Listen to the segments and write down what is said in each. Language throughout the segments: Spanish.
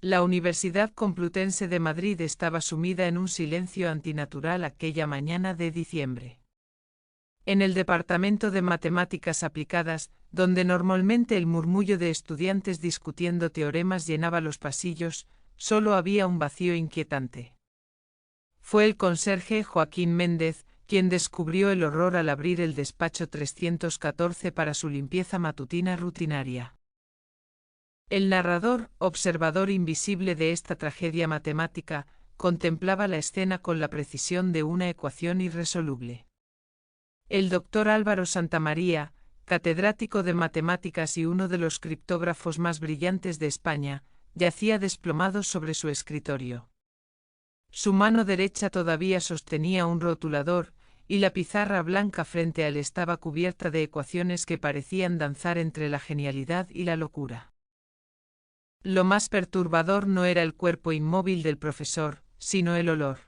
La Universidad Complutense de Madrid estaba sumida en un silencio antinatural aquella mañana de diciembre. En el departamento de matemáticas aplicadas, donde normalmente el murmullo de estudiantes discutiendo teoremas llenaba los pasillos, solo había un vacío inquietante. Fue el conserje Joaquín Méndez quien descubrió el horror al abrir el despacho 314 para su limpieza matutina rutinaria. El narrador, observador invisible de esta tragedia matemática, contemplaba la escena con la precisión de una ecuación irresoluble. El doctor Álvaro Santamaría, catedrático de matemáticas y uno de los criptógrafos más brillantes de España, yacía desplomado sobre su escritorio. Su mano derecha todavía sostenía un rotulador, y la pizarra blanca frente a él estaba cubierta de ecuaciones que parecían danzar entre la genialidad y la locura. Lo más perturbador no era el cuerpo inmóvil del profesor, sino el olor.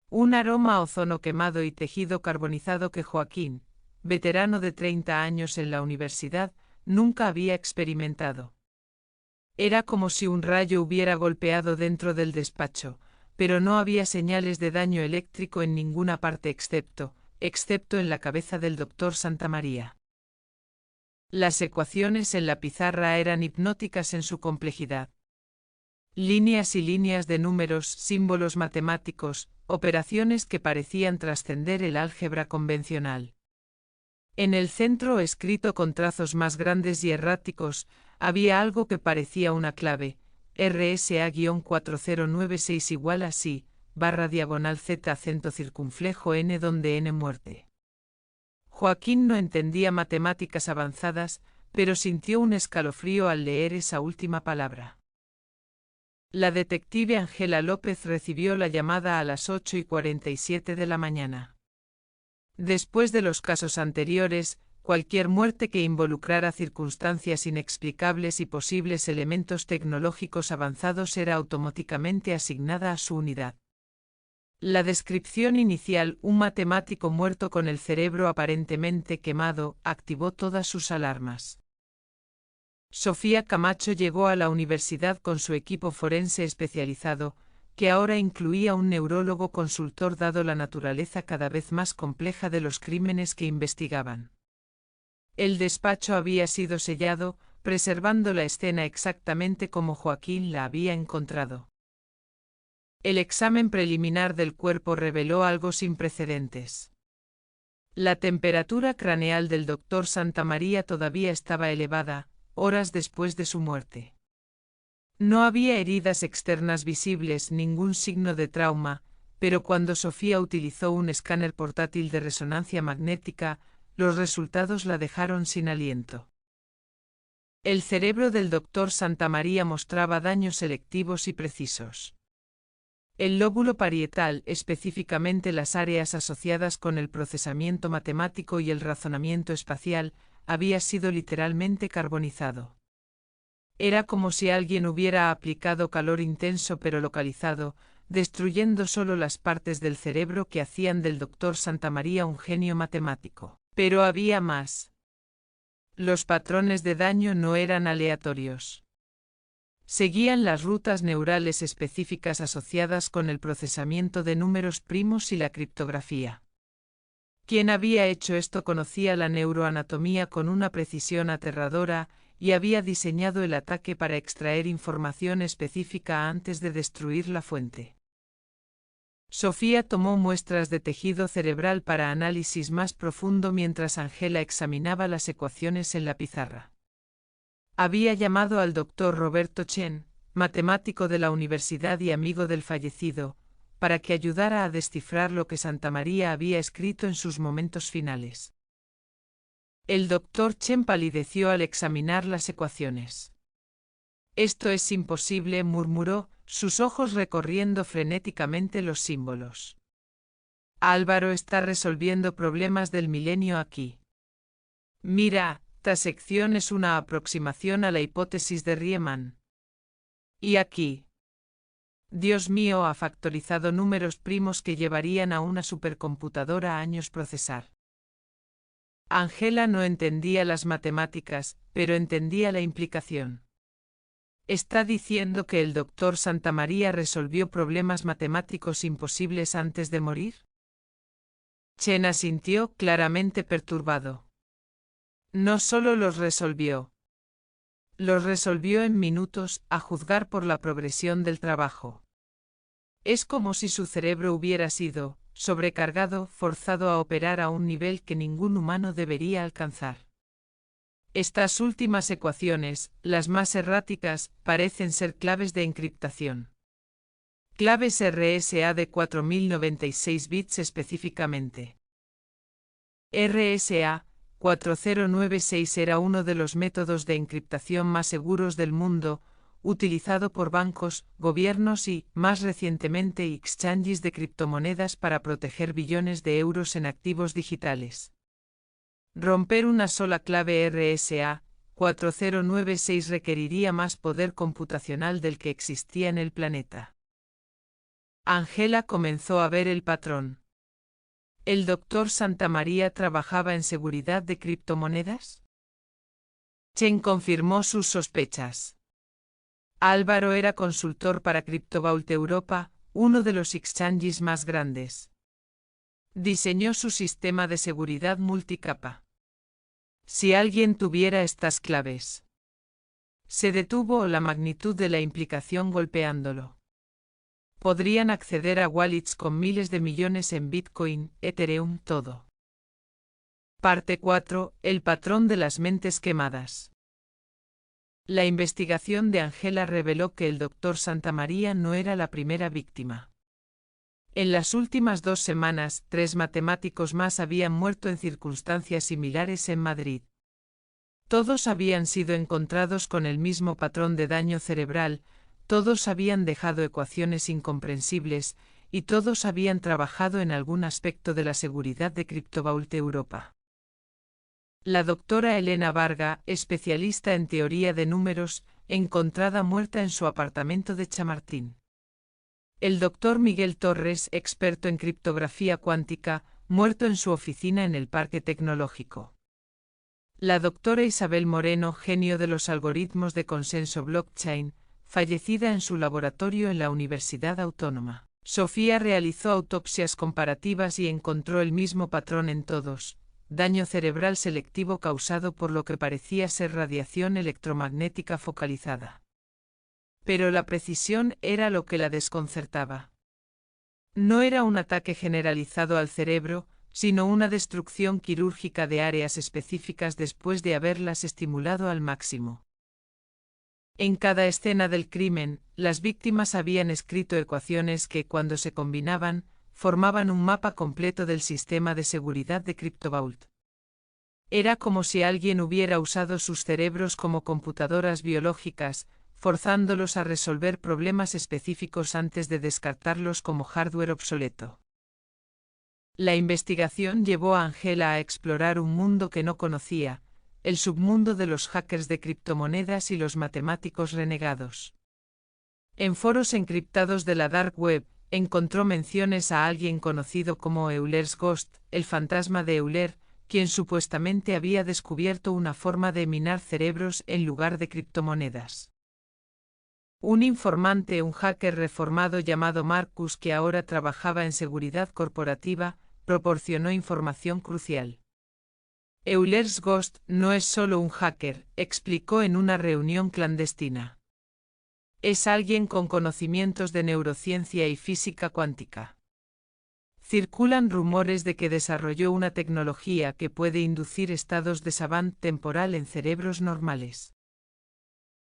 Un aroma a ozono quemado y tejido carbonizado que Joaquín, veterano de 30 años en la universidad, nunca había experimentado. Era como si un rayo hubiera golpeado dentro del despacho, pero no había señales de daño eléctrico en ninguna parte excepto en la cabeza del doctor Santamaría. Las ecuaciones en la pizarra eran hipnóticas en su complejidad. Líneas y líneas de números, símbolos matemáticos, operaciones que parecían trascender el álgebra convencional. En el centro, escrito con trazos más grandes y erráticos, había algo que parecía una clave, RSA-4096 igual a sí, /z acento circunflejo n donde n muerte. Joaquín no entendía matemáticas avanzadas, pero sintió un escalofrío al leer esa última palabra. La detective Ángela López recibió la llamada a las 8:47 de la mañana. Después de los casos anteriores, cualquier muerte que involucrara circunstancias inexplicables y posibles elementos tecnológicos avanzados era automáticamente asignada a su unidad. La descripción inicial, un matemático muerto con el cerebro aparentemente quemado, activó todas sus alarmas. Sofía Camacho llegó a la universidad con su equipo forense especializado, que ahora incluía un neurólogo consultor dado la naturaleza cada vez más compleja de los crímenes que investigaban. El despacho había sido sellado, preservando la escena exactamente como Joaquín la había encontrado. El examen preliminar del cuerpo reveló algo sin precedentes. La temperatura craneal del doctor Santamaría todavía estaba elevada, horas después de su muerte. No había heridas externas visibles, ningún signo de trauma, pero cuando Sofía utilizó un escáner portátil de resonancia magnética, los resultados la dejaron sin aliento. El cerebro del doctor Santamaría mostraba daños selectivos y precisos. El lóbulo parietal, específicamente las áreas asociadas con el procesamiento matemático y el razonamiento espacial, había sido literalmente carbonizado. Era como si alguien hubiera aplicado calor intenso pero localizado, destruyendo solo las partes del cerebro que hacían del doctor Santamaría un genio matemático. Pero había más. Los patrones de daño no eran aleatorios. Seguían las rutas neurales específicas asociadas con el procesamiento de números primos y la criptografía. Quien había hecho esto conocía la neuroanatomía con una precisión aterradora y había diseñado el ataque para extraer información específica antes de destruir la fuente. Sofía tomó muestras de tejido cerebral para análisis más profundo mientras Ángela examinaba las ecuaciones en la pizarra. Había llamado al doctor Roberto Chen, matemático de la universidad y amigo del fallecido, para que ayudara a descifrar lo que Santamaría había escrito en sus momentos finales. El doctor Chen palideció al examinar las ecuaciones. «Esto es imposible», murmuró, sus ojos recorriendo frenéticamente los símbolos. «Álvaro está resolviendo problemas del milenio aquí. Mira, esta sección es una aproximación a la hipótesis de Riemann. Y aquí. Dios mío, ha factorizado números primos que llevarían a una supercomputadora años procesar». Ángela no entendía las matemáticas, pero entendía la implicación. ¿Está diciendo que el doctor Santamaría resolvió problemas matemáticos imposibles antes de morir? Chen asintió, claramente perturbado. No solo los resolvió en minutos, a juzgar por la progresión del trabajo. Es como si su cerebro hubiera sido, sobrecargado, forzado a operar a un nivel que ningún humano debería alcanzar. Estas últimas ecuaciones, las más erráticas, parecen ser claves de encriptación. Claves RSA de 4096 bits específicamente. RSA 4096 era uno de los métodos de encriptación más seguros del mundo, utilizado por bancos, gobiernos y, más recientemente, exchanges de criptomonedas para proteger billones de euros en activos digitales. Romper una sola clave RSA 4096 requeriría más poder computacional del que existía en el planeta. Angela comenzó a ver el patrón. ¿El doctor Santamaría trabajaba en seguridad de criptomonedas? Chen confirmó sus sospechas. Álvaro era consultor para CryptoVault Europa, uno de los exchanges más grandes. Diseñó su sistema de seguridad multicapa. Si alguien tuviera estas claves. Se detuvo la magnitud de la implicación golpeándolo. Podrían acceder a wallets con miles de millones en Bitcoin, Ethereum, todo. Parte 4. El patrón de las mentes quemadas. La investigación de Angela reveló que el doctor Santamaría no era la primera víctima. En las últimas 2 semanas, 3 matemáticos más habían muerto en circunstancias similares en Madrid. Todos habían sido encontrados con el mismo patrón de daño cerebral, todos habían dejado ecuaciones incomprensibles, y todos habían trabajado en algún aspecto de la seguridad de CryptoVault Europa. La doctora Elena Varga, especialista en teoría de números, encontrada muerta en su apartamento de Chamartín. El doctor Miguel Torres, experto en criptografía cuántica, muerto en su oficina en el Parque Tecnológico. La doctora Isabel Moreno, genio de los algoritmos de consenso blockchain, fallecida en su laboratorio en la Universidad Autónoma. Sofía realizó autopsias comparativas y encontró el mismo patrón en todos: daño cerebral selectivo causado por lo que parecía ser radiación electromagnética focalizada. Pero la precisión era lo que la desconcertaba. No era un ataque generalizado al cerebro, sino una destrucción quirúrgica de áreas específicas después de haberlas estimulado al máximo. En cada escena del crimen, las víctimas habían escrito ecuaciones que, cuando se combinaban, formaban un mapa completo del sistema de seguridad de CryptoVault. Era como si alguien hubiera usado sus cerebros como computadoras biológicas, forzándolos a resolver problemas específicos antes de descartarlos como hardware obsoleto. La investigación llevó a Angela a explorar un mundo que no conocía, el submundo de los hackers de criptomonedas y los matemáticos renegados. En foros encriptados de la Dark Web, encontró menciones a alguien conocido como Euler's Ghost, el fantasma de Euler, quien supuestamente había descubierto una forma de minar cerebros en lugar de criptomonedas. Un informante, un hacker reformado llamado Marcus, que ahora trabajaba en seguridad corporativa, proporcionó información crucial. Euler's Ghost no es solo un hacker, explicó en una reunión clandestina. Es alguien con conocimientos de neurociencia y física cuántica. Circulan rumores de que desarrolló una tecnología que puede inducir estados de savant temporal en cerebros normales.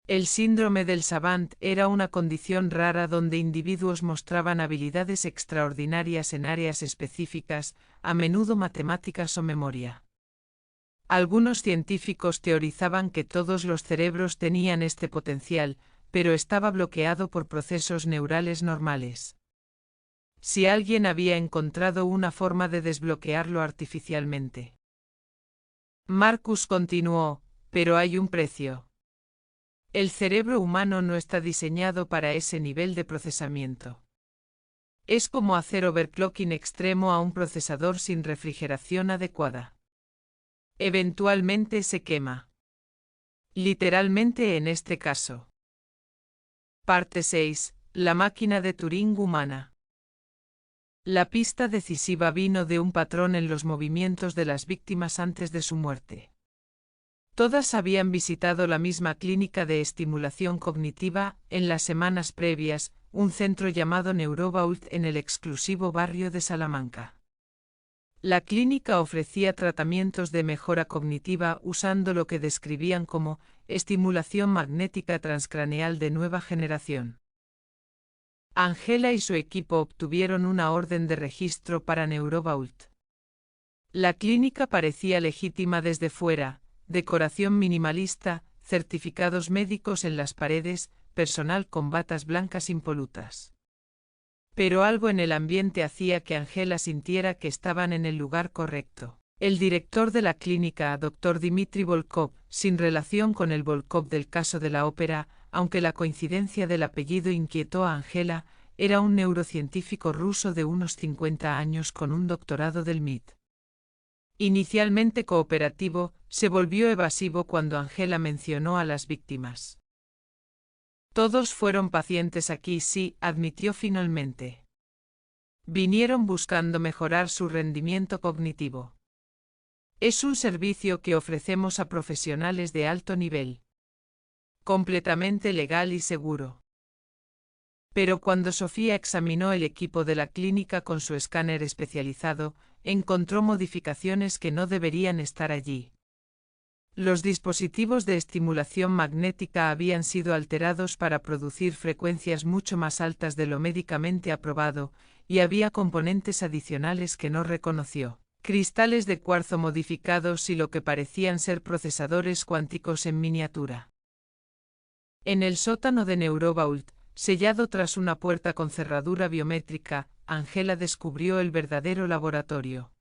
El síndrome del savant era una condición rara donde individuos mostraban habilidades extraordinarias en áreas específicas, a menudo matemáticas o memoria. Algunos científicos teorizaban que todos los cerebros tenían este potencial, pero estaba bloqueado por procesos neurales normales. Si alguien había encontrado una forma de desbloquearlo artificialmente. Marcus continuó, pero hay un precio. El cerebro humano no está diseñado para ese nivel de procesamiento. Es como hacer overclocking extremo a un procesador sin refrigeración adecuada. Eventualmente se quema. Literalmente en este caso. Parte 6. La máquina de Turing humana. La pista decisiva vino de un patrón en los movimientos de las víctimas antes de su muerte. Todas habían visitado la misma clínica de estimulación cognitiva en las semanas previas, un centro llamado Neurovault en el exclusivo barrio de Salamanca. La clínica ofrecía tratamientos de mejora cognitiva usando lo que describían como estimulación magnética transcraneal de nueva generación. Angela y su equipo obtuvieron una orden de registro para Neurovault. La clínica parecía legítima desde fuera, decoración minimalista, certificados médicos en las paredes, personal con batas blancas impolutas. Pero algo en el ambiente hacía que Angela sintiera que estaban en el lugar correcto. El director de la clínica, Dr. Dmitry Volkov, sin relación con el Volkov del caso de la ópera, aunque la coincidencia del apellido inquietó a Angela, era un neurocientífico ruso de unos 50 años con un doctorado del MIT. Inicialmente cooperativo, se volvió evasivo cuando Angela mencionó a las víctimas. Todos fueron pacientes aquí, sí, admitió finalmente. Vinieron buscando mejorar su rendimiento cognitivo. Es un servicio que ofrecemos a profesionales de alto nivel. Completamente legal y seguro. Pero cuando Sofía examinó el equipo de la clínica con su escáner especializado, encontró modificaciones que no deberían estar allí. Los dispositivos de estimulación magnética habían sido alterados para producir frecuencias mucho más altas de lo médicamente aprobado, y había componentes adicionales que no reconoció. Cristales de cuarzo modificados y lo que parecían ser procesadores cuánticos en miniatura. En el sótano de Neurovault, sellado tras una puerta con cerradura biométrica, Angela descubrió el verdadero laboratorio.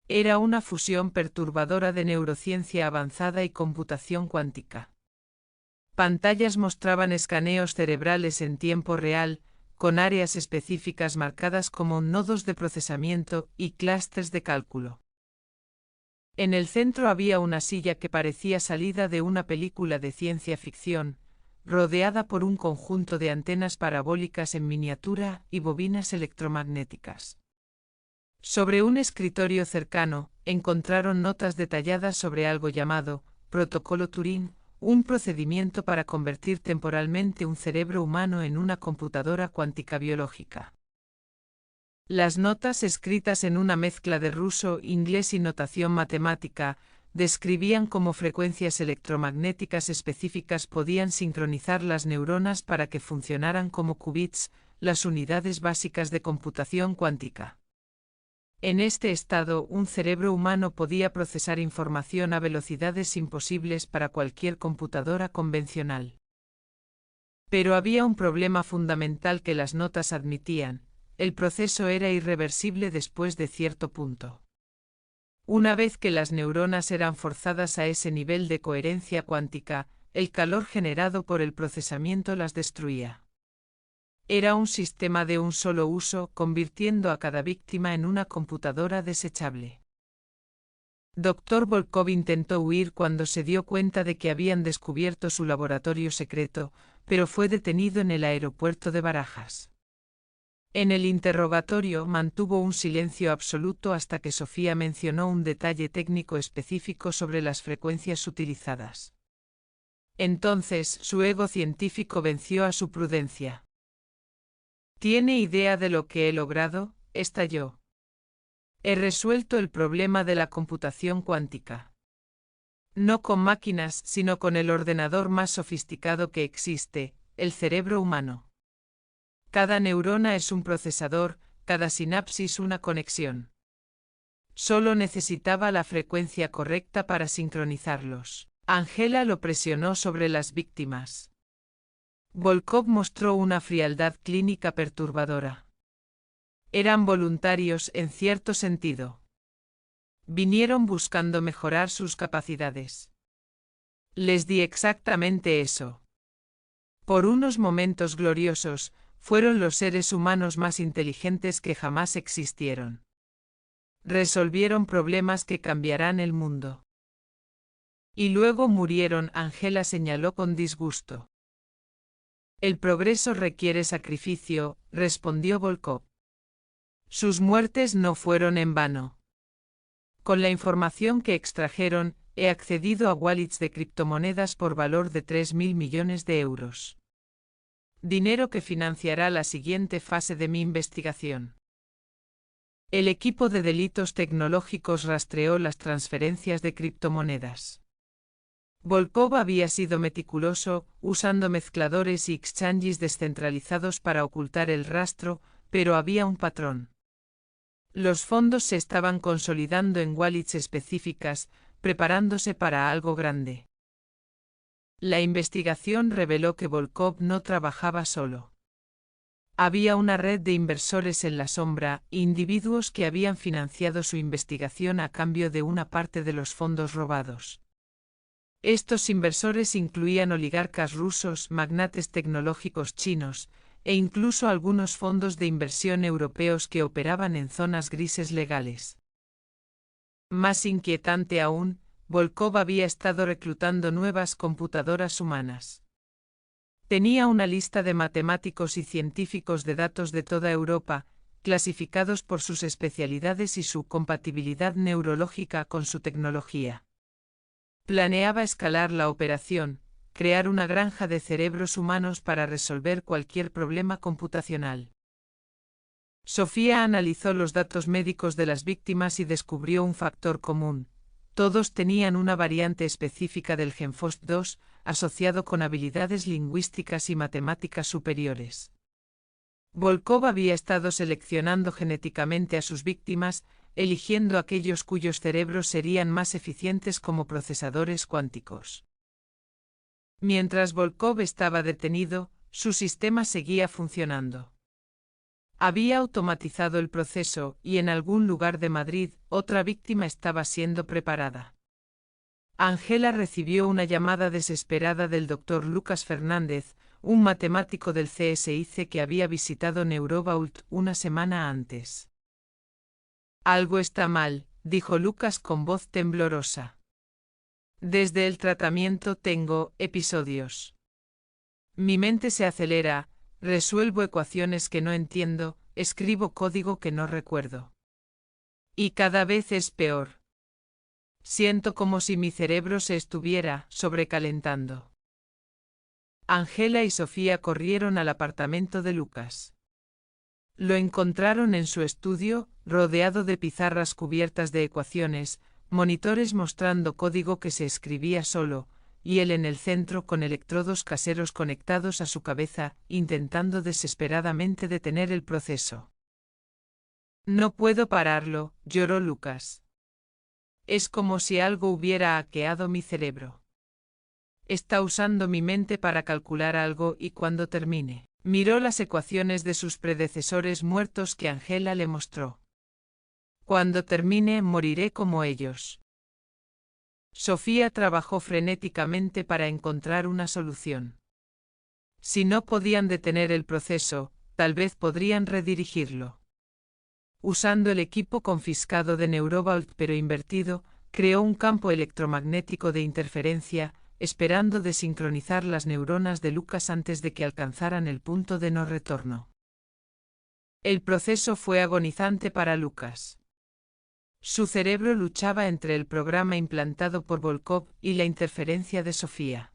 Era una fusión perturbadora de neurociencia avanzada y computación cuántica. Pantallas mostraban escaneos cerebrales en tiempo real, con áreas específicas marcadas como nodos de procesamiento y clústeres de cálculo. En el centro había una silla que parecía salida de una película de ciencia ficción, rodeada por un conjunto de antenas parabólicas en miniatura y bobinas electromagnéticas. Sobre un escritorio cercano, encontraron notas detalladas sobre algo llamado Protocolo Turing, un procedimiento para convertir temporalmente un cerebro humano en una computadora cuántica biológica. Las notas, escritas en una mezcla de ruso, inglés y notación matemática, describían cómo frecuencias electromagnéticas específicas podían sincronizar las neuronas para que funcionaran como qubits, las unidades básicas de computación cuántica. En este estado, un cerebro humano podía procesar información a velocidades imposibles para cualquier computadora convencional. Pero había un problema fundamental que las notas admitían: el proceso era irreversible después de cierto punto. Una vez que las neuronas eran forzadas a ese nivel de coherencia cuántica, el calor generado por el procesamiento las destruía. Era un sistema de un solo uso, convirtiendo a cada víctima en una computadora desechable. Dr. Volkov intentó huir cuando se dio cuenta de que habían descubierto su laboratorio secreto, pero fue detenido en el aeropuerto de Barajas. En el interrogatorio mantuvo un silencio absoluto hasta que Sofía mencionó un detalle técnico específico sobre las frecuencias utilizadas. Entonces, su ego científico venció a su prudencia. ¿Tiene idea de lo que he logrado?, estalló. He resuelto el problema de la computación cuántica. No con máquinas, sino con el ordenador más sofisticado que existe, el cerebro humano. Cada neurona es un procesador, cada sinapsis una conexión. Solo necesitaba la frecuencia correcta para sincronizarlos. Angela lo presionó sobre las víctimas. Volkov mostró una frialdad clínica perturbadora. Eran voluntarios en cierto sentido. Vinieron buscando mejorar sus capacidades. Les di exactamente eso. Por unos momentos gloriosos, fueron los seres humanos más inteligentes que jamás existieron. Resolvieron problemas que cambiarán el mundo. Y luego murieron, Angela señaló con disgusto. El progreso requiere sacrificio, respondió Volkov. Sus muertes no fueron en vano. Con la información que extrajeron, he accedido a wallets de criptomonedas por valor de 3.000 millones de euros. Dinero que financiará la siguiente fase de mi investigación. El equipo de delitos tecnológicos rastreó las transferencias de criptomonedas. Volkov había sido meticuloso, usando mezcladores y exchanges descentralizados para ocultar el rastro, pero había un patrón. Los fondos se estaban consolidando en wallets específicas, preparándose para algo grande. La investigación reveló que Volkov no trabajaba solo. Había una red de inversores en la sombra, individuos que habían financiado su investigación a cambio de una parte de los fondos robados. Estos inversores incluían oligarcas rusos, magnates tecnológicos chinos, e incluso algunos fondos de inversión europeos que operaban en zonas grises legales. Más inquietante aún, Volkov había estado reclutando nuevas computadoras humanas. Tenía una lista de matemáticos y científicos de datos de toda Europa, clasificados por sus especialidades y su compatibilidad neurológica con su tecnología. Planeaba escalar la operación, crear una granja de cerebros humanos para resolver cualquier problema computacional. Sofía analizó los datos médicos de las víctimas y descubrió un factor común. Todos tenían una variante específica del gen FOXP2, asociado con habilidades lingüísticas y matemáticas superiores. Volkov había estado seleccionando genéticamente a sus víctimas, eligiendo aquellos cuyos cerebros serían más eficientes como procesadores cuánticos. Mientras Volkov estaba detenido, su sistema seguía funcionando. Había automatizado el proceso y en algún lugar de Madrid otra víctima estaba siendo preparada. Ángela recibió una llamada desesperada del Dr. Lucas Fernández, un matemático del CSIC que había visitado Neurovault una semana antes. Algo está mal, dijo Lucas con voz temblorosa. Desde el tratamiento tengo episodios. Mi mente se acelera, resuelvo ecuaciones que no entiendo, escribo código que no recuerdo. Y cada vez es peor. Siento como si mi cerebro se estuviera sobrecalentando. Ángela y Sofía corrieron al apartamento de Lucas. Lo encontraron en su estudio, rodeado de pizarras cubiertas de ecuaciones, monitores mostrando código que se escribía solo, y él en el centro con electrodos caseros conectados a su cabeza, intentando desesperadamente detener el proceso. No puedo pararlo, lloró Lucas. Es como si algo hubiera hackeado mi cerebro. Está usando mi mente para calcular algo y cuando termine, miró las ecuaciones de sus predecesores muertos que Ángela le mostró. Cuando termine, moriré como ellos. Sofía trabajó frenéticamente para encontrar una solución. Si no podían detener el proceso, tal vez podrían redirigirlo. Usando el equipo confiscado de Neurovault pero invertido, creó un campo electromagnético de interferencia, esperando desincronizar las neuronas de Lucas antes de que alcanzaran el punto de no retorno. El proceso fue agonizante para Lucas. Su cerebro luchaba entre el programa implantado por Volkov y la interferencia de Sofía.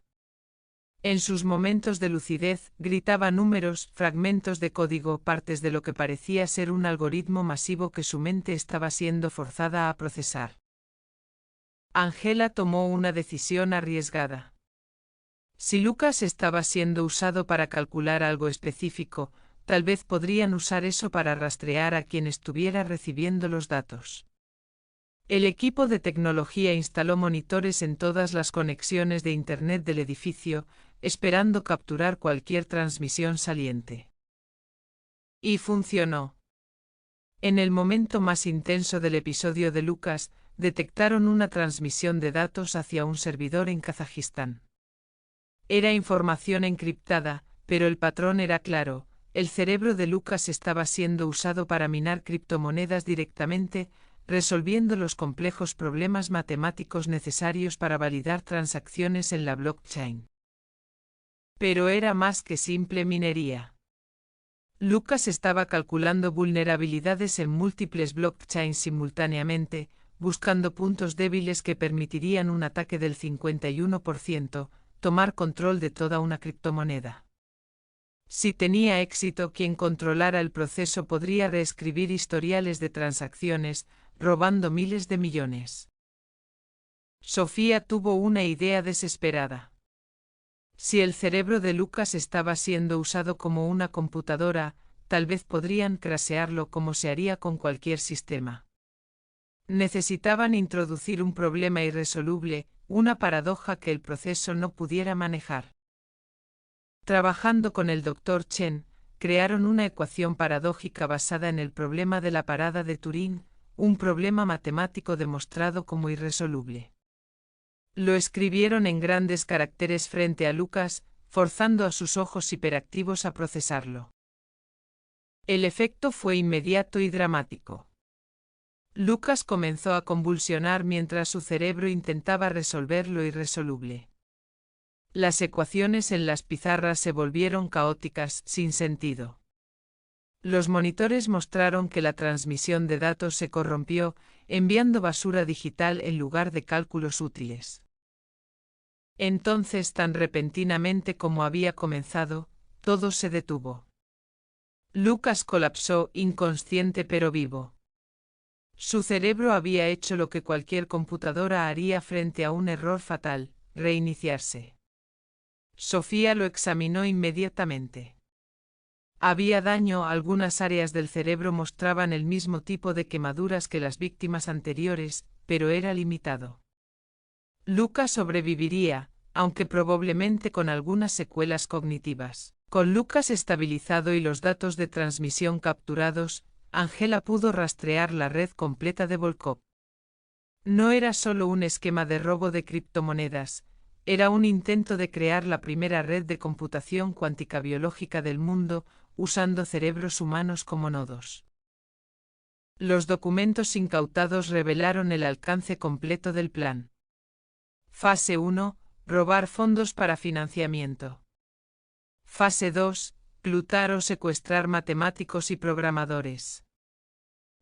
En sus momentos de lucidez, gritaba números, fragmentos de código, partes de lo que parecía ser un algoritmo masivo que su mente estaba siendo forzada a procesar. Ángela tomó una decisión arriesgada. Si Lucas estaba siendo usado para calcular algo específico, tal vez podrían usar eso para rastrear a quien estuviera recibiendo los datos. El equipo de tecnología instaló monitores en todas las conexiones de Internet del edificio, esperando capturar cualquier transmisión saliente. Y funcionó. En el momento más intenso del episodio de Lucas, detectaron una transmisión de datos hacia un servidor en Kazajistán. Era información encriptada, pero el patrón era claro: el cerebro de Lucas estaba siendo usado para minar criptomonedas directamente, resolviendo los complejos problemas matemáticos necesarios para validar transacciones en la blockchain. Pero era más que simple minería. Lucas estaba calculando vulnerabilidades en múltiples blockchains simultáneamente, buscando puntos débiles que permitirían un ataque del 51%, tomar control de toda una criptomoneda. Si tenía éxito, quien controlara el proceso podría reescribir historiales de transacciones, robando miles de millones. Sofía tuvo una idea desesperada. Si el cerebro de Lucas estaba siendo usado como una computadora, tal vez podrían crashearlo como se haría con cualquier sistema. Necesitaban introducir un problema irresoluble, una paradoja que el proceso no pudiera manejar. Trabajando con el Dr. Chen, crearon una ecuación paradójica basada en el problema de la parada de Turing, un problema matemático demostrado como irresoluble. Lo escribieron en grandes caracteres frente a Lucas, forzando a sus ojos hiperactivos a procesarlo. El efecto fue inmediato y dramático. Lucas comenzó a convulsionar mientras su cerebro intentaba resolver lo irresoluble. Las ecuaciones en las pizarras se volvieron caóticas, sin sentido. Los monitores mostraron que la transmisión de datos se corrompió, enviando basura digital en lugar de cálculos útiles. Entonces, tan repentinamente como había comenzado, todo se detuvo. Lucas colapsó, inconsciente pero vivo. Su cerebro había hecho lo que cualquier computadora haría frente a un error fatal: reiniciarse. Sofía lo examinó inmediatamente. Había daño, algunas áreas del cerebro mostraban el mismo tipo de quemaduras que las víctimas anteriores, pero era limitado. Lucas sobreviviría, aunque probablemente con algunas secuelas cognitivas. Con Lucas estabilizado y los datos de transmisión capturados, Angela pudo rastrear la red completa de Volkov. No era solo un esquema de robo de criptomonedas, era un intento de crear la primera red de computación cuántica biológica del mundo, usando cerebros humanos como nodos. Los documentos incautados revelaron el alcance completo del plan. Fase 1. Robar fondos para financiamiento. Fase 2. Reclutar o secuestrar matemáticos y programadores.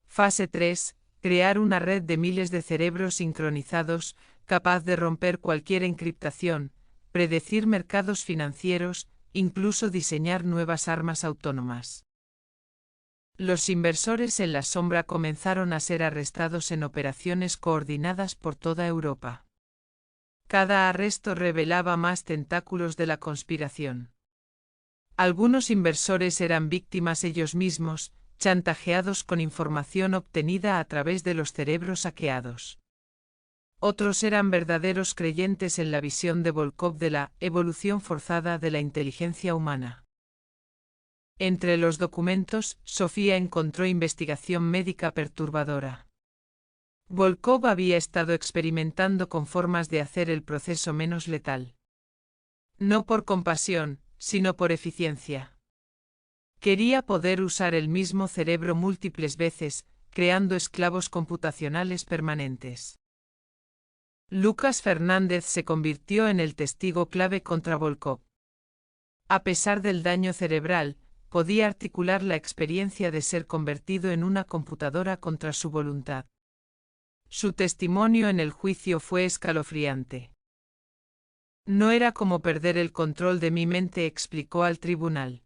Fase 3. Crear una red de miles de cerebros sincronizados, capaz de romper cualquier encriptación, predecir mercados financieros, incluso diseñar nuevas armas autónomas. Los inversores en la sombra comenzaron a ser arrestados en operaciones coordinadas por toda Europa. Cada arresto revelaba más tentáculos de la conspiración. Algunos inversores eran víctimas ellos mismos, chantajeados con información obtenida a través de los cerebros hackeados. Otros eran verdaderos creyentes en la visión de Volkov de la evolución forzada de la inteligencia humana. Entre los documentos, Sofía encontró investigación médica perturbadora. Volkov había estado experimentando con formas de hacer el proceso menos letal. No por compasión, sino por eficiencia. Quería poder usar el mismo cerebro múltiples veces, creando esclavos computacionales permanentes. Lucas Fernández se convirtió en el testigo clave contra Volkov. A pesar del daño cerebral, podía articular la experiencia de ser convertido en una computadora contra su voluntad. Su testimonio en el juicio fue escalofriante. No era como perder el control de mi mente, explicó al tribunal.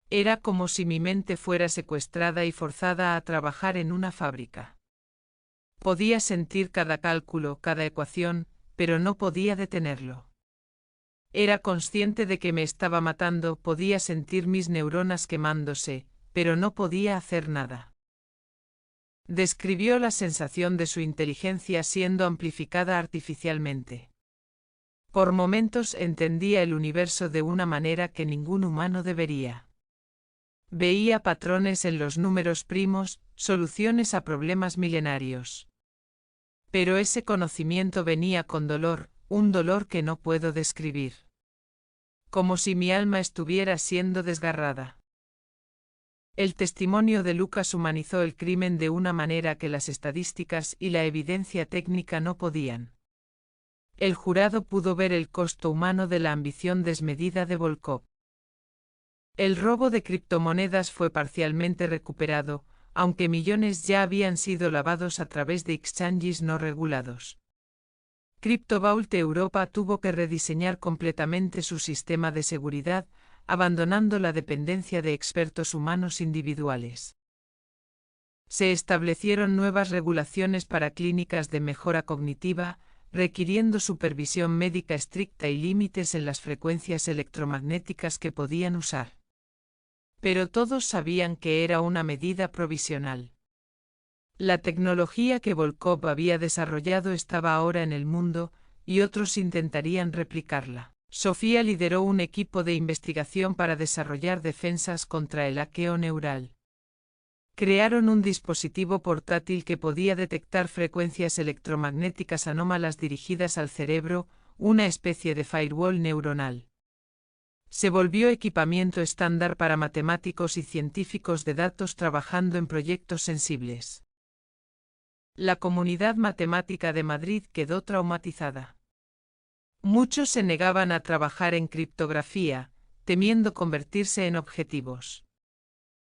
Era como si mi mente fuera secuestrada y forzada a trabajar en una fábrica. Podía sentir cada cálculo, cada ecuación, pero no podía detenerlo. Era consciente de que me estaba matando, podía sentir mis neuronas quemándose, pero no podía hacer nada. Describió la sensación de su inteligencia siendo amplificada artificialmente. Por momentos entendía el universo de una manera que ningún humano debería. Veía patrones en los números primos, soluciones a problemas milenarios. Pero ese conocimiento venía con dolor, un dolor que no puedo describir. Como si mi alma estuviera siendo desgarrada. El testimonio de Lucas humanizó el crimen de una manera que las estadísticas y la evidencia técnica no podían. El jurado pudo ver el costo humano de la ambición desmedida de Volkov. El robo de criptomonedas fue parcialmente recuperado, aunque millones ya habían sido lavados a través de exchanges no regulados. CryptoVault Europa tuvo que rediseñar completamente su sistema de seguridad, abandonando la dependencia de expertos humanos individuales. Se establecieron nuevas regulaciones para clínicas de mejora cognitiva, requiriendo supervisión médica estricta y límites en las frecuencias electromagnéticas que podían usar. Pero todos sabían que era una medida provisional. La tecnología que Volkov había desarrollado estaba ahora en el mundo, y otros intentarían replicarla. Sofía lideró un equipo de investigación para desarrollar defensas contra el hackeo neural. Crearon un dispositivo portátil que podía detectar frecuencias electromagnéticas anómalas dirigidas al cerebro, una especie de firewall neuronal. Se volvió equipamiento estándar para matemáticos y científicos de datos trabajando en proyectos sensibles. La comunidad matemática de Madrid quedó traumatizada. Muchos se negaban a trabajar en criptografía, temiendo convertirse en objetivos.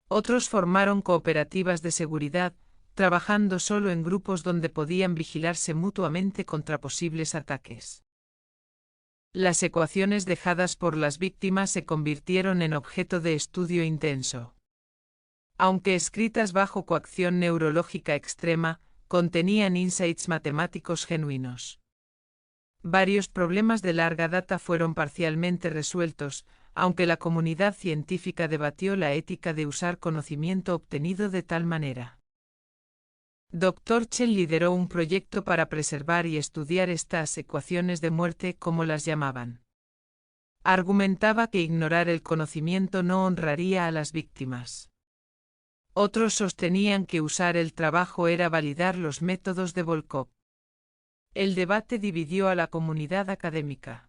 Otros formaron cooperativas de seguridad, trabajando solo en grupos donde podían vigilarse mutuamente contra posibles ataques. Las ecuaciones dejadas por las víctimas se convirtieron en objeto de estudio intenso. Aunque escritas bajo coacción neurológica extrema, contenían insights matemáticos genuinos. Varios problemas de larga data fueron parcialmente resueltos, aunque la comunidad científica debatió la ética de usar conocimiento obtenido de tal manera. Dr. Chen lideró un proyecto para preservar y estudiar estas ecuaciones de muerte, como las llamaban. Argumentaba que ignorar el conocimiento no honraría a las víctimas. Otros sostenían que usar el trabajo era validar los métodos de Volkov. El debate dividió a la comunidad académica.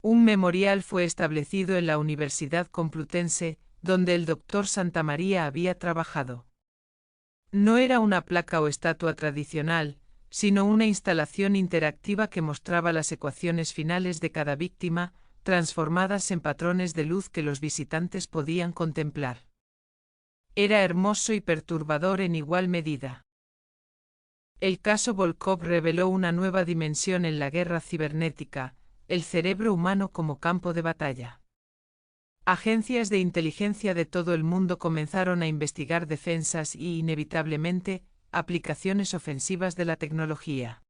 Un memorial fue establecido en la Universidad Complutense, donde el Dr. Santamaría había trabajado. No era una placa o estatua tradicional, sino una instalación interactiva que mostraba las ecuaciones finales de cada víctima, transformadas en patrones de luz que los visitantes podían contemplar. Era hermoso y perturbador en igual medida. El caso Volkov reveló una nueva dimensión en la guerra cibernética, el cerebro humano como campo de batalla. Agencias de inteligencia de todo el mundo comenzaron a investigar defensas y, inevitablemente, aplicaciones ofensivas de la tecnología.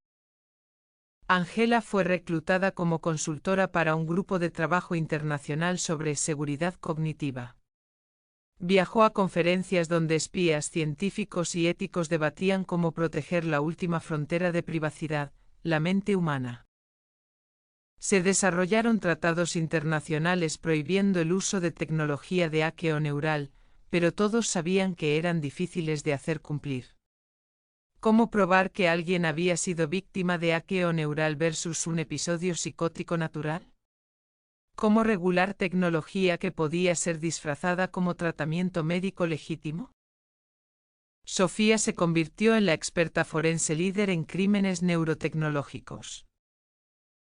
Angela fue reclutada como consultora para un grupo de trabajo internacional sobre seguridad cognitiva. Viajó a conferencias donde espías científicos y éticos debatían cómo proteger la última frontera de privacidad, la mente humana. Se desarrollaron tratados internacionales prohibiendo el uso de tecnología de hackeo neural, pero todos sabían que eran difíciles de hacer cumplir. ¿Cómo probar que alguien había sido víctima de hackeo neural versus un episodio psicótico natural? ¿Cómo regular tecnología que podía ser disfrazada como tratamiento médico legítimo? Sofía se convirtió en la experta forense líder en crímenes neurotecnológicos.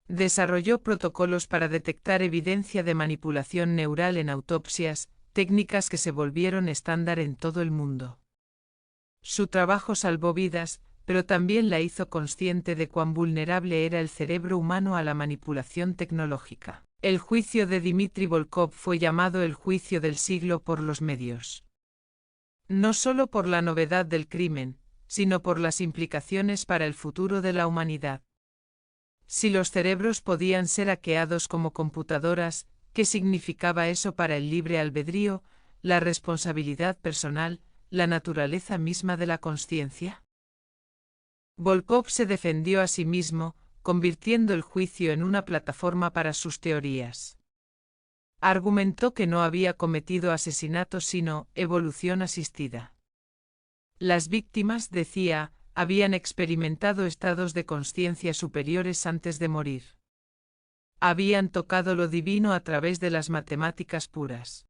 Desarrolló protocolos para detectar evidencia de manipulación neural en autopsias, técnicas que se volvieron estándar en todo el mundo. Su trabajo salvó vidas, pero también la hizo consciente de cuán vulnerable era el cerebro humano a la manipulación tecnológica. El juicio de Dmitry Volkov fue llamado el juicio del siglo por los medios. No solo por la novedad del crimen, sino por las implicaciones para el futuro de la humanidad. Si los cerebros podían ser hackeados como computadoras, ¿qué significaba eso para el libre albedrío, la responsabilidad personal, la naturaleza misma de la consciencia? Volkov se defendió a sí mismo, convirtiendo el juicio en una plataforma para sus teorías. Argumentó que no había cometido asesinato sino evolución asistida. Las víctimas, decía, habían experimentado estados de consciencia superiores antes de morir. Habían tocado lo divino a través de las matemáticas puras.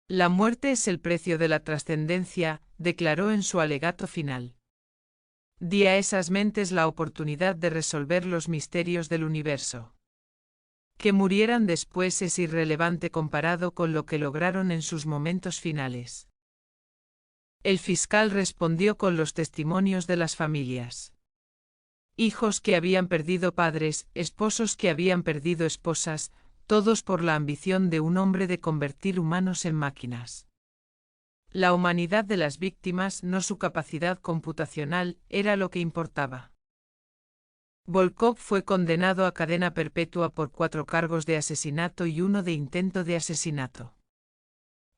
La muerte es el precio de la trascendencia, declaró en su alegato final. Di a esas mentes la oportunidad de resolver los misterios del universo. Que murieran después es irrelevante comparado con lo que lograron en sus momentos finales. El fiscal respondió con los testimonios de las familias. Hijos que habían perdido padres, esposos que habían perdido esposas, todos por la ambición de un hombre de convertir humanos en máquinas. La humanidad de las víctimas, no su capacidad computacional, era lo que importaba. Volkov fue condenado a cadena perpetua por 4 cargos de asesinato y 1 de intento de asesinato.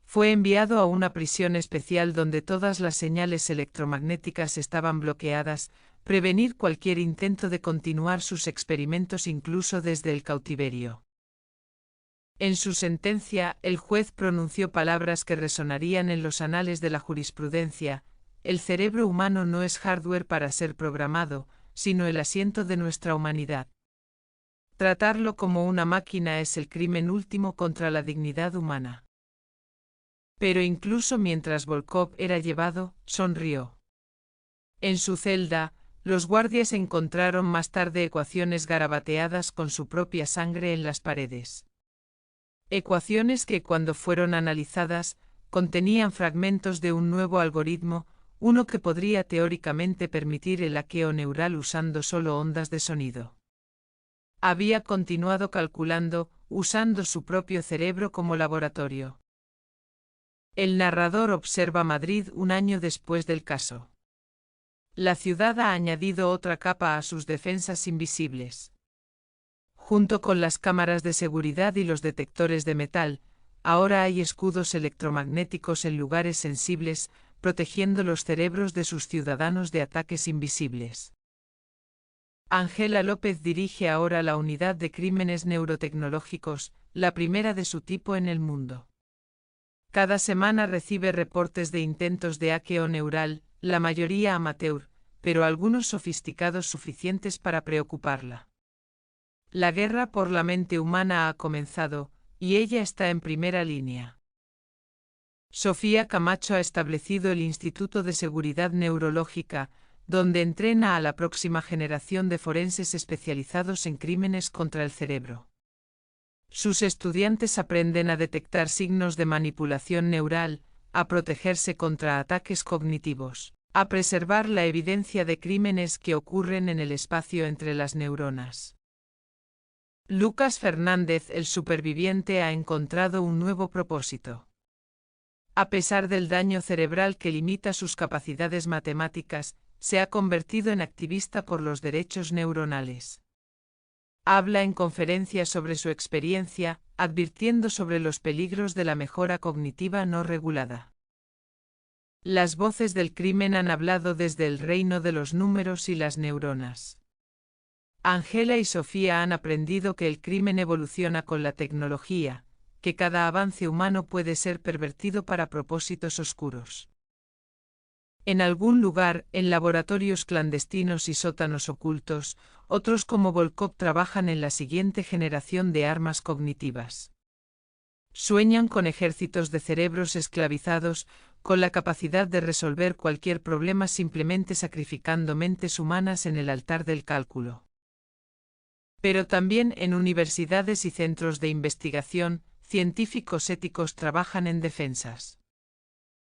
Fue enviado a una prisión especial donde todas las señales electromagnéticas estaban bloqueadas, prevenir cualquier intento de continuar sus experimentos incluso desde el cautiverio. En su sentencia, el juez pronunció palabras que resonarían en los anales de la jurisprudencia: el cerebro humano no es hardware para ser programado, sino el asiento de nuestra humanidad. Tratarlo como una máquina es el crimen último contra la dignidad humana. Pero incluso mientras Volkov era llevado, sonrió. En su celda, los guardias encontraron más tarde ecuaciones garabateadas con su propia sangre en las paredes. Ecuaciones que, cuando fueron analizadas, contenían fragmentos de un nuevo algoritmo, uno que podría teóricamente permitir el hackeo neural usando solo ondas de sonido. Había continuado calculando, usando su propio cerebro como laboratorio. El narrador observa Madrid un año después del caso. La ciudad ha añadido otra capa a sus defensas invisibles. Junto con las cámaras de seguridad y los detectores de metal, ahora hay escudos electromagnéticos en lugares sensibles, protegiendo los cerebros de sus ciudadanos de ataques invisibles. Ángela López dirige ahora la unidad de crímenes neurotecnológicos, la primera de su tipo en el mundo. Cada semana recibe reportes de intentos de hackeo neural, la mayoría amateur, pero algunos sofisticados suficientes para preocuparla. La guerra por la mente humana ha comenzado, y ella está en primera línea. Sofía Camacho ha establecido el Instituto de Seguridad Neurológica, donde entrena a la próxima generación de forenses especializados en crímenes contra el cerebro. Sus estudiantes aprenden a detectar signos de manipulación neural, a protegerse contra ataques cognitivos, a preservar la evidencia de crímenes que ocurren en el espacio entre las neuronas. Lucas Fernández, el superviviente, ha encontrado un nuevo propósito. A pesar del daño cerebral que limita sus capacidades matemáticas, se ha convertido en activista por los derechos neuronales. Habla en conferencias sobre su experiencia, advirtiendo sobre los peligros de la mejora cognitiva no regulada. Las voces del crimen han hablado desde el reino de los números y las neuronas. Ángela y Sofía han aprendido que el crimen evoluciona con la tecnología, que cada avance humano puede ser pervertido para propósitos oscuros. En algún lugar, en laboratorios clandestinos y sótanos ocultos, otros como Volkov trabajan en la siguiente generación de armas cognitivas. Sueñan con ejércitos de cerebros esclavizados, con la capacidad de resolver cualquier problema simplemente sacrificando mentes humanas en el altar del cálculo. Pero también en universidades y centros de investigación, científicos éticos trabajan en defensas.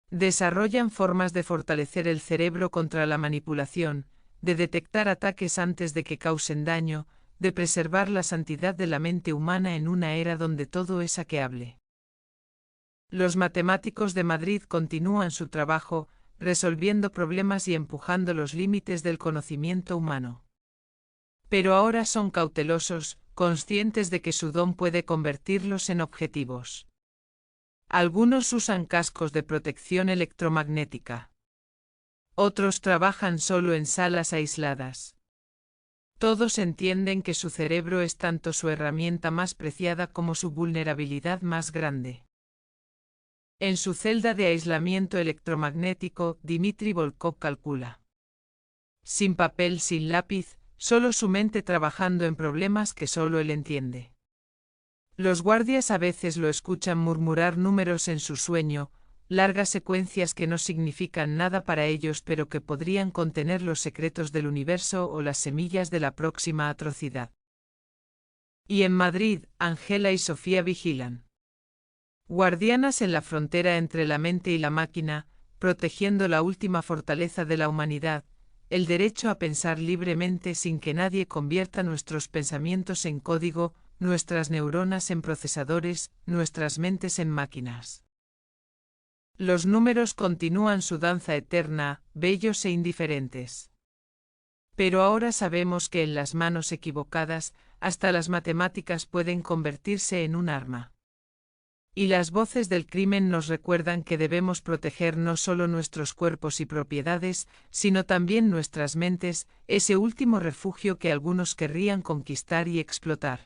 Desarrollan formas de fortalecer el cerebro contra la manipulación, de detectar ataques antes de que causen daño, de preservar la santidad de la mente humana en una era donde todo es hackeable. Los matemáticos de Madrid continúan su trabajo, resolviendo problemas y empujando los límites del conocimiento humano. Pero ahora son cautelosos, conscientes de que su don puede convertirlos en objetivos. Algunos usan cascos de protección electromagnética. Otros trabajan solo en salas aisladas. Todos entienden que su cerebro es tanto su herramienta más preciada como su vulnerabilidad más grande. En su celda de aislamiento electromagnético, Dmitry Volkov calcula. Sin papel, sin lápiz, solo su mente trabajando en problemas que solo él entiende. Los guardias a veces lo escuchan murmurar números en su sueño, largas secuencias que no significan nada para ellos pero que podrían contener los secretos del universo o las semillas de la próxima atrocidad. Y en Madrid, Ángela y Sofía vigilan. Guardianas en la frontera entre la mente y la máquina, protegiendo la última fortaleza de la humanidad, el derecho a pensar libremente sin que nadie convierta nuestros pensamientos en código, nuestras neuronas en procesadores, nuestras mentes en máquinas. Los números continúan su danza eterna, bellos e indiferentes. Pero ahora sabemos que en las manos equivocadas, hasta las matemáticas pueden convertirse en un arma. Y las voces del crimen nos recuerdan que debemos proteger no solo nuestros cuerpos y propiedades, sino también nuestras mentes, ese último refugio que algunos querrían conquistar y explotar.